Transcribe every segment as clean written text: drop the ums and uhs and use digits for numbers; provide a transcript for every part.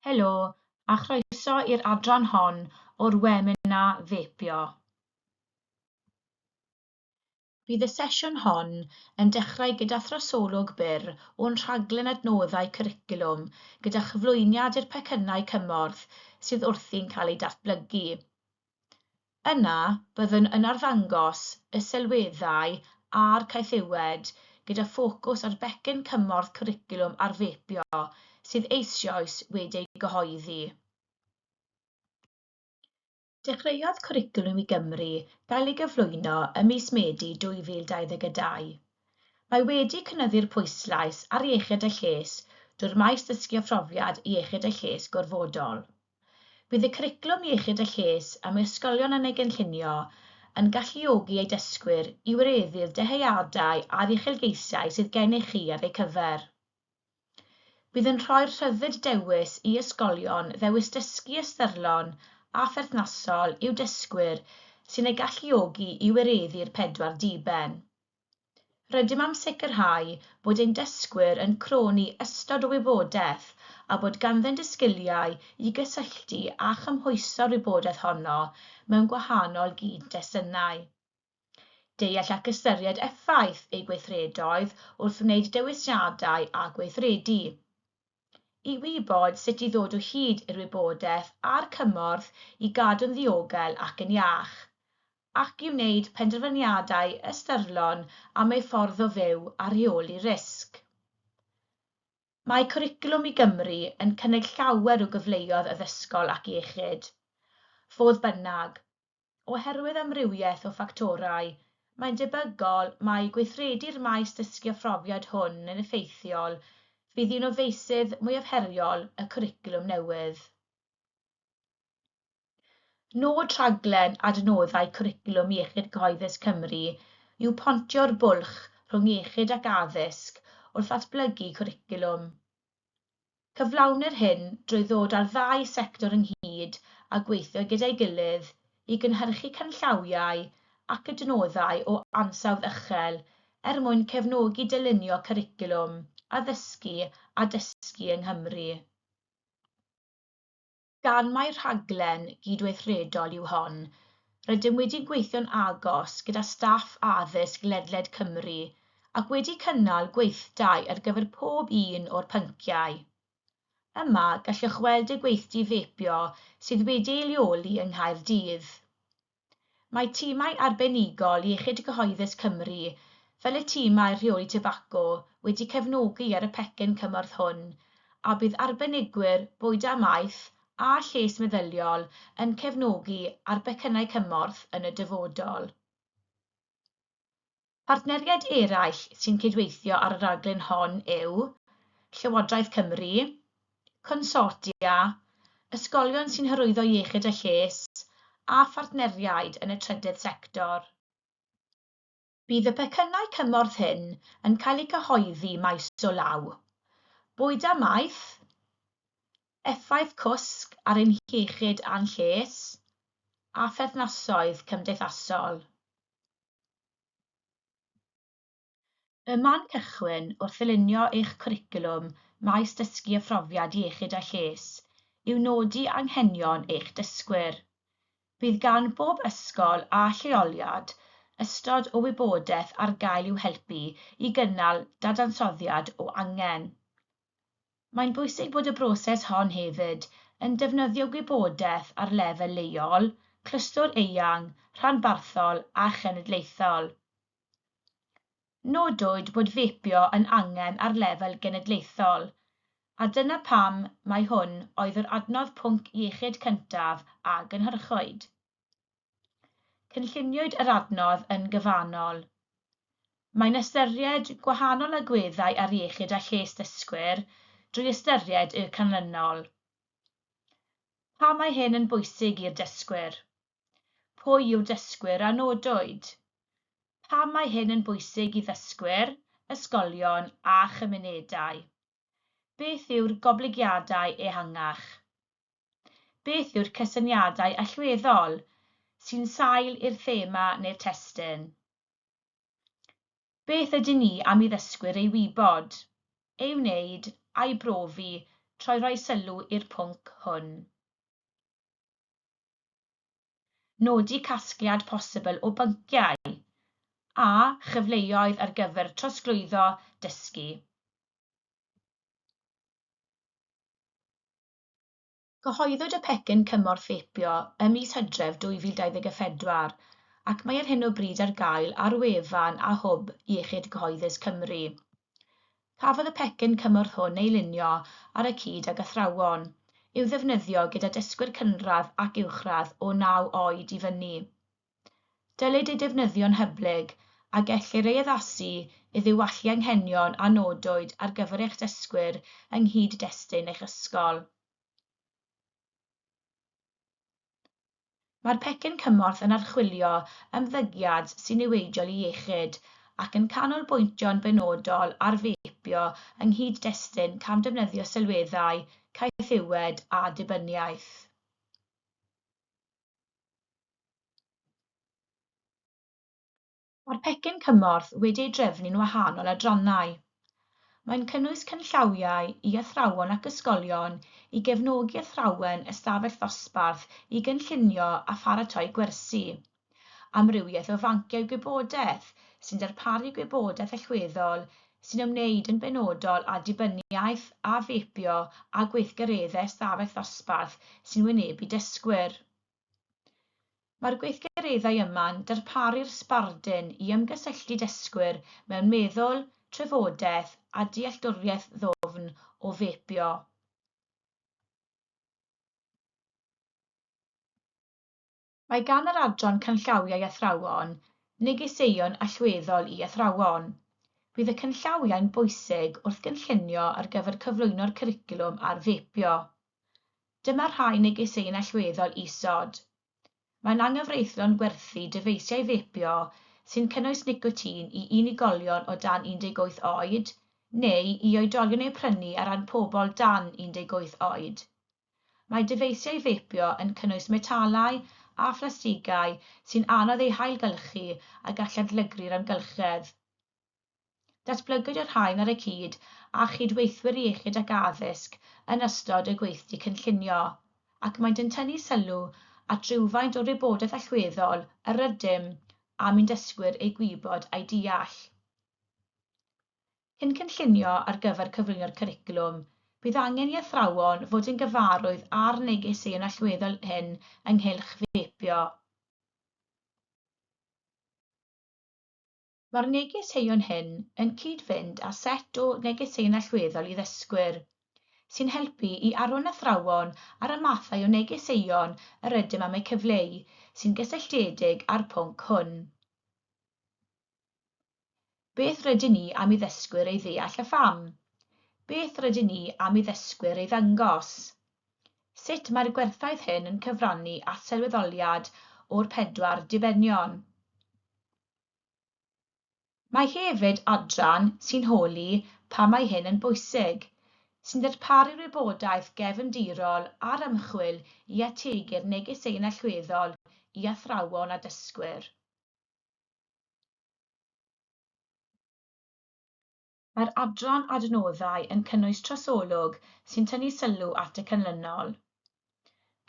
Helo, a chroeso i'r adran hon o'r weminar feipio. Bydd y sesiwn hon yn dechrau gyda trosolwg byr o'n rhaglen adnoddau cwricwlwm gyda chyflwyniad i'r pecynnau cymorth sydd wrthi'n cael ei datblygu. Yna byddwn yn arddangos y Sylweddau a'r Chaethiwed gyda ffocws ar becyn cymorth cwricwlwm arfeipio sydd eisoes wedi'i gyhoeddi. Dechreuodd Cwricwlwm i Gymru gael ei gyflwyno ym mis Medi 2022. Mae wedi cynyddu'r pwyslais ar iechyd a lles drwy'r maes dysgu a phrofiad iechyd a lles gorfodol. Bydd y cwricwlwm iechyd a lles am ysgolion yn ei gynllunio yn galluogi ei dysgwyr i wireddu'r deheuadau a'r uchelgeisiau sydd gennych chi ar eu cyfer. Bydd yn rhoi'r rhyddid dewis i ysgolion ddewis dysgu ystyrlon a pherthnasol i'w dysgwyr sy'n ei galluogi i wireddu'r 4 diben. Rydym am sicrhau bod ein dysgwyr yn croni ystod o wybodaeth a bod ganddynt y sgiliau i gysylltu a chymhwyso'r wybodaeth honno mewn gwahanol gyd-desynau. Deall ac ystyried effaith ei gweithredoedd wrth wneud dewisiadau a gweithredu. I wybod sut i ddod o hyd i'r wybodaeth a'r cymorth i gadw'n ddiogel ac yn iach, ac i wneud penderfyniadau ystyrlon am ei ffordd o fyw a rheoli risg. Mae Cwricwlwm i Gymru yn cynnig llawer o gyfleoedd addysgol ac iechyd. Fodd bynnag, oherwydd amrywiaeth o ffactorau, mae'n debygol mai gweithredu'r maes dysgu a phrofiad hwn yn effeithiol fydd un o feysydd mwyaf heriol y cwricwlwm newydd. Nod rhaglen adnoddau cwricwlwm Iechyd Cyhoeddus Cymru yw pontio'r bwlch rhwng iechyd ac addysg wrth ddatblygu cwricwlwm. Cyflawnir hyn drwy ddod â'r ddau sector ynghyd a gweithio gyda'i gilydd i gynhyrchu canllawiau ac adnoddau o ansawdd uchel mwyn cefnogi dylunio cwricwlwm, addysgu a dysgu yng Nghymru. Gan mai'r rhaglen gydweithredol yw hon, rydym wedi gweithio'n agos gyda staff addysg ledled Cymru ac wedi cynnal gweithdai ar gyfer pob un o'r pynciau. Yma gallwch weld y gweithdy feipio sydd wedi'i leoli yng Nghaerdydd. Mae timau arbenigol Iechyd Cyhoeddus Cymru fel y timau rheoli tobaco wedi cefnogi ar y pecyn cymorth hwn, a bydd arbenigwyr bwyd a maeth a lles meddyliol yn cefnogi ar becynnau cymorth yn y dyfodol. Partneriaid eraill sy'n cydweithio ar y raglen hon yw Llywodraeth Cymru, consortia, ysgolion sy'n hyrwyddo iechyd a lles, a phartneriaid yn y trydydd sector. Bydd y pecynnau cymorth hyn yn cael eu cyhoeddi maes o law. Bwyd a maeth, effaith cwsg ar ein iechyd a'n lles, a pherthnasoedd cymdeithasol. Y man cychwyn wrth ddylunio eich cwricwlwm maes dysgu a phrofiad iechyd a lles yw nodi anghenion eich dysgwyr. Bydd gan bob ysgol a lleoliad ystod o wybodaeth ar gael i'w helpu i gynnal dadansoddiad o angen. Mae'n bwysig bod y broses hon hefyd yn defnyddio gwybodaeth ar lefel leol, clwstwr eang, rhanbarthol a chenedlaethol. Nodwyd bod feipio yn angen ar lefel genedlaethol, a dyna pam mae hwn oedd yr adnodd pwnc iechyd cyntaf a gynhyrchwyd. Cynlluniwyd yr adnodd yn gyfannol. Mae'n ystyried gwahanol agweddau ar iechyd a lles dysgwyr drwy ystyried y canlynol. Pam mae hyn yn bwysig i'r dysgwyr? Pwy yw'r dysgwyr a nodwyd? Pam mae hyn yn bwysig i ddysgwyr, ysgolion a chymunedau? Beth yw'r goblygiadau ehangach? Beth yw'r cysyniadau allweddol sy'n sail i'r thema neu'r testun? Beth ydyn ni am i ddysgwyr ei wybod, ei wneud a'i brofi trwy roi sylw i'r pwnc hwn. Nodi casgliad posibl o bynciau a chyfleoedd ar gyfer trosglwyddo dysgu. Cyhoeddwyd y pecyn cymorth fepio ym mis Hydref 2024 ac mae ar hyn o bryd ar gael ar wefan a hwb Iechyd Cyhoeddus Cymru. Cafodd y pecyn cymorth hwn ei lunio ar y cyd ag athrawon, i'w ddefnyddio gyda dysgwyr cynradd ac uwchradd o 9 oed i fyny. Dylid ei defnyddio'n hyblyg a gellir ei addasu i ddiwallu anghenion a nodwyd ar gyfer eich dysgwyr ynghyd destun eich ysgol. Mae'r pecyn cymorth yn archwilio ymddygiad sy'n niweidiol i iechyd ac yn canolbwyntio'n benodol ar fepio ynghyd destun camdefnyddio sylweddau, Chaethiwed a dibyniaeth. Mae'r pecyn cymorth wedi'i drefnu'n wahanol adrannau. Mae'n cynnwys cynllawiau i athrawon ac ysgolion i gefnogi athrawen ystafell ddosbarth i gynllunio a pharatoi gwersi, amrywiaeth o fanciau gwybodaeth sy'n darparu gwybodaeth allweddol sy'n ymwneud yn benodol â dibyniaeth a fepio a gweithgareddau ystafell ddosbarth sy'n wynebu dysgwyr. Mae'r gweithgareddau yma'n darparu'r sbardun i ymgysylltu dysgwyr mewn meddwl, trafodaeth a dealltwriaeth ddwfn o fepio. Mae gan yr adran cynllawiau athrawon negeseuon allweddol i athrawon. Bydd y cynllawiau'n bwysig wrth gynllunio ar gyfer cyflwyno'r cwricwlwm ar fepio. Dyma rhai negeseuon allweddol isod. Mae'n angyfreithlon gwerthu dyfeisiau fepio sy'n cynnwys nicotin i unigolion o dan 18 oed neu i oedolion eu prynu ar ran pobl dan 18 oed. Mae dyfeisiau fepio yn cynnwys metalau a phlastigau sy'n anodd eu hailgylchu a gall adlygru'r amgylchedd. Datblygwyd yr rhain ar y cyd a chydweithwyr iechyd ac addysg yn ystod y gweithdy cynllunio, ac maent yn tynnu sylw at rywfaint o wybodaeth allweddol, yr ydym, a mi'n dysgwyr eu gwybod a'i deall. Cyn cynllunio ar gyfer cyflwyno'r cwricwlwm, bydd angen i athrawon fod yn gyfarwydd â'r negeseuon allweddol hyn ynghylch fepio. Mae'r negeseuon hyn yn cyd-fynd â set o negeseuon allweddol i ddysgwyr, sy'n helpu i arwain athrawon ar y mathau o negeseuon yr ydym am eu cyfleu sy'n gysylltiedig â'r pwnc hwn. Beth rydyn ni am ei ddysgwyr ei ddeall a pham? Beth rydyn ni am ei ddysgwyr ei ddangos? Sut mae'r gwerthaeth hyn yn cyfrannu at sylweddoliad o'r 4 dibenion? Mae hefyd adran sy'n holi pam mae hyn yn bwysig, sy'n darparu'r wybodaeth gefndirol a'r ymchwil i ategu'r negeseuon allweddol i athrawon a dysgwyr. Mae'r adran adnoddau yn cynnwys trosolwg sy'n tynnu sylw at y canlynol.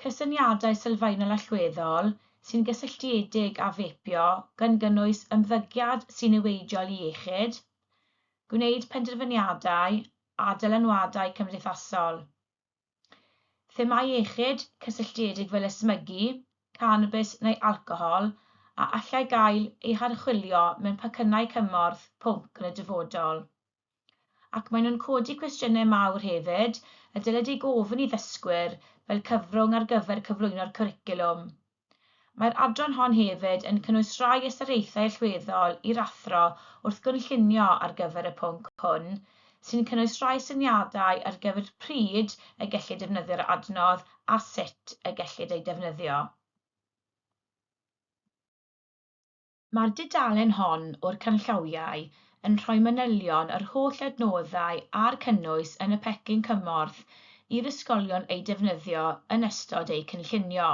Cysyniadau sylfaenol allweddol sy'n gysylltiedig â fepio gan gynnwys ymddygiad sy'n niweidiol i iechyd, gwneud penderfyniadau a dylanwadau cymdeithasol. Themau iechyd cysylltiedig fel ysmygu, cannabis neu alcohol a allai gael eu harchwilio mewn pecynnau cymorth pwnc yn y dyfodol. Ac maen nhw'n codi cwestiynau mawr hefyd y dylid ei gofyn i ddysgwyr fel cyfrwng ar gyfer cyflwyno'r cwricwlwm. Mae'r adran hon hefyd yn cynnwys rai ystyriaethau allweddol i'r athro wrth gynllunio ar gyfer y pwnc hwn, sy'n cynnwys rai syniadau ar gyfer pryd y gellid defnyddio'r adnodd a sut y gellid ei defnyddio. Mae'r dudalen hon o'r canllawiau yn rhoi manylion yr holl adnoddau a'r cynnwys yn y pecyn cymorth i'r ysgolion ei defnyddio yn ystod ei cynllunio.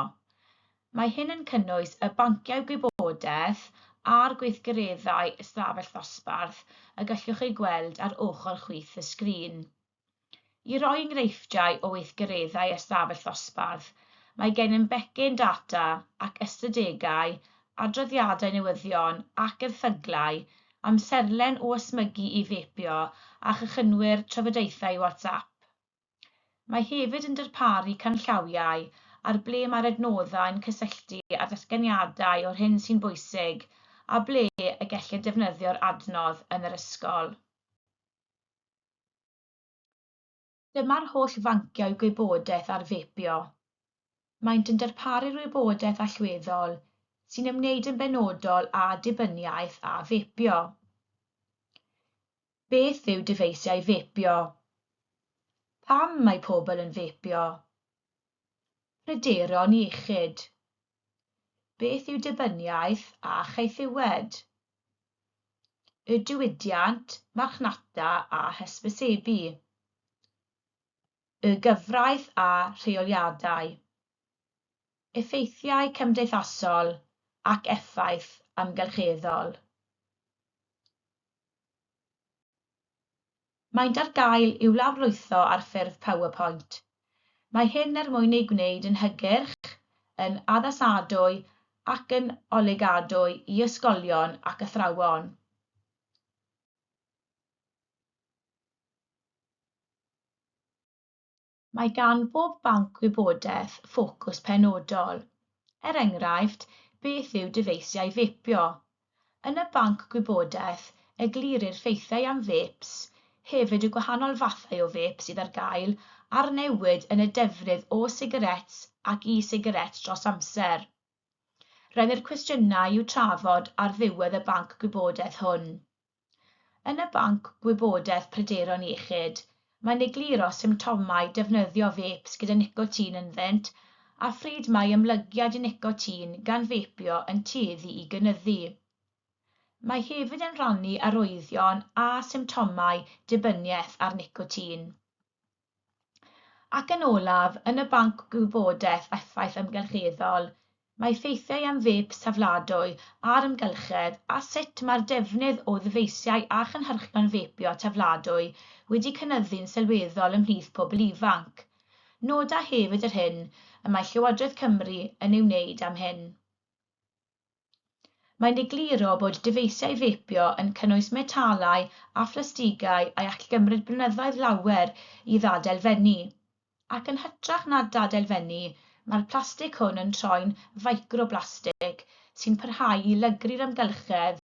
Mae hyn yn cynnwys y banciau gwybodaeth a'r gweithgareddau ystafell ddosbarth y gallwch ei gweld ar ochr chwith y sgrin. I roi enghreifftiau o weithgareddau ystafell ddosbarth, mae gennym becyn data ac ystadegau, adroddiadau newyddion ac erthyglau, amserlen o ysmygu i fepio a chychwynnwyr trafodaethau WhatsApp. Mae hefyd yn darparu canllawiau ar ble mae'r adnoddau'n cysylltu â datganiadau o'r hyn sy'n bwysig a ble y gellir defnyddio'r adnodd yn yr ysgol. Dyma'r holl fanciau gwybodaeth ar fepio. Maent yn darparu'r wybodaeth allweddol sy'n ymwneud yn benodol â dibyniaeth a fepio. Beth yw dyfeisiau fepio? Pam mae pobl yn fepio? Pryderon iechyd. Beth yw dibyniaeth a chaethiwed? Y diwydiant, marchnata a hysbysebu. Y gyfraith a rheoliadau. Effeithiau cymdeithasol ac effaith amgylcheddol. Maent ar gael i'w lawrlwytho ar ffurf PowerPoint. Mae hyn er mwyn ei gwneud yn hygyrch, yn addasadwy ac yn olygadwy i ysgolion ac athrawon. Mae gan bob banc wybodaeth ffocws penodol. Er enghraifft, beth yw dyfeisiau fepio? Yn y banc gwybodaeth, eglurir ffeithiau am feps, hefyd y gwahanol fathau o feps sydd ar gael, a'r newid yn y defnydd o sigarets ac i-sigarets dros amser. Rhaid i'r cwestiynau i'w trafod ar ddiwedd y banc gwybodaeth hwn. Yn y banc gwybodaeth pryderon iechyd, mae'n egluro symptomau defnyddio feps gyda nicotin ynddynt a phryd mae ymlygiad i nicotin gan fepio yn tueddu i gynyddu. Mae hefyd yn rhannu arwyddion a symptomau dibyniaeth ar nicotin. Ac yn olaf, yn y banc gwybodaeth effaith ymgylcheddol, mae ffeithiau am feps tafladwy a'r ymgylchedd a sut mae'r defnydd o ddyfeisiau a chynhyrchion fepio tafladwy wedi cynyddu'n sylweddol ymhlith pobl ifanc. Noda hefyd yr hyn y mae Llywodraeth Cymru yn ei wneud am hyn. Mae'n egluro bod dyfeisiau fepio yn cynnwys metalau a phlastigau a all gymryd blynyddoedd lawer i ddadaelfennu. Ac yn hytrach na ddadaelfennu, mae'r plastig hwn yn troi'n ficroplastig sy'n parhau i lygru'r amgylchedd,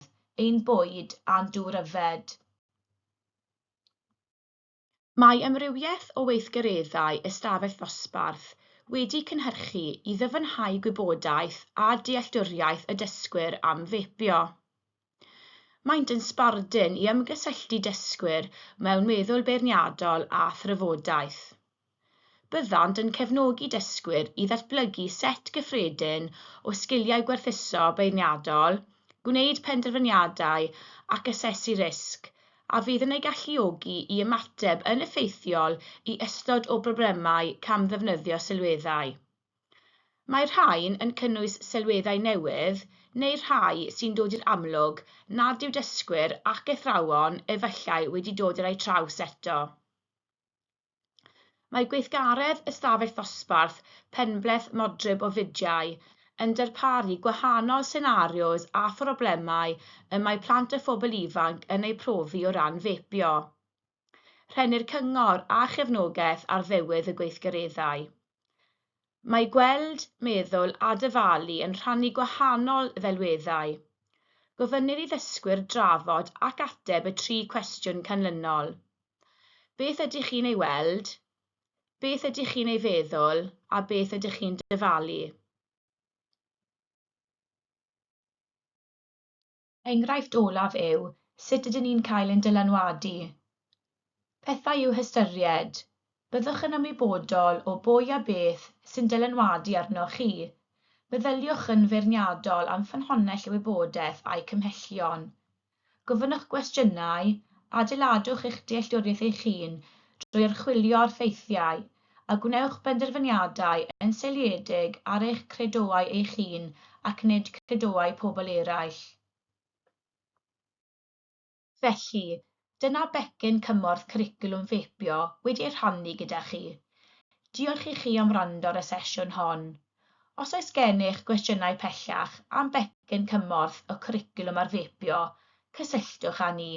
ein bwyd a'n dŵr yfed. Mae amrywiaeth o weithgareddau ystafell ddosbarth wedi cynhyrchu i ddyfynhau gwybodaeth a dealltwriaeth y dysgwyr am fepio. Maent yn sbardun i ymgysylltu dysgwyr mewn meddwl beirniadol a thrafodaeth. Byddant yn cefnogi dysgwyr i ddatblygu set gyffredin o sgiliau gwerthuso beirniadol, gwneud penderfyniadau ac asesu risg, a fydd yn ei galluogi i ymateb yn effeithiol i ystod o broblemau cam ddefnyddio sylweddau. Mae'r rhain yn cynnwys sylweddau newydd neu rhai sy'n dod i'r amlwg nad yw dysgwyr ac athrawon efallai wedi dod ar eu traws eto. Mae gweithgaredd ystafell ddosbarth penbleth modryb o fidiau yn darparu gwahanol senarios a phroblemau y mae plant a phobl ifanc yn ei profi o ran fepio. Rhennir cyngor a chefnogaeth ar ddiwedd y gweithgareddau. Mae gweld, meddwl a dyfalu yn rhannu gwahanol ddelweddau. Gofynnir i ddysgwyr drafod ac ateb y 3 cwestiwn canlynol. Beth ydych chi'n ei weld? Beth ydych chi'n ei feddwl? A beth ydych chi'n dyfalu? Enghraifft olaf yw sut ydyn ni'n cael ein dylanwadu. Pethau yw hystyried. Byddwch yn ymwybodol o bwy a beth sy'n dylanwadu arnoch chi. Meddyliwch yn feirniadol am ffynhonnell y wybodaeth a'i cymhellion. Gofynnwch gwestiynau, adeiladwch eich dealltwriaeth eich hun drwy archwilio'r ffeithiau a gwnewch penderfyniadau yn seiliedig ar eich credoau eich hun ac nid credoau pobl eraill. Felly, Dyna becyn cymorth cwricwlwm fepio wedi'i rhannu gyda chi. Diolch i chi am wrando ar y sesiwn hon. Os oes gennych gwestiynau pellach am becyn cymorth y cwricwlwm ar fepio, cysylltwch â ni.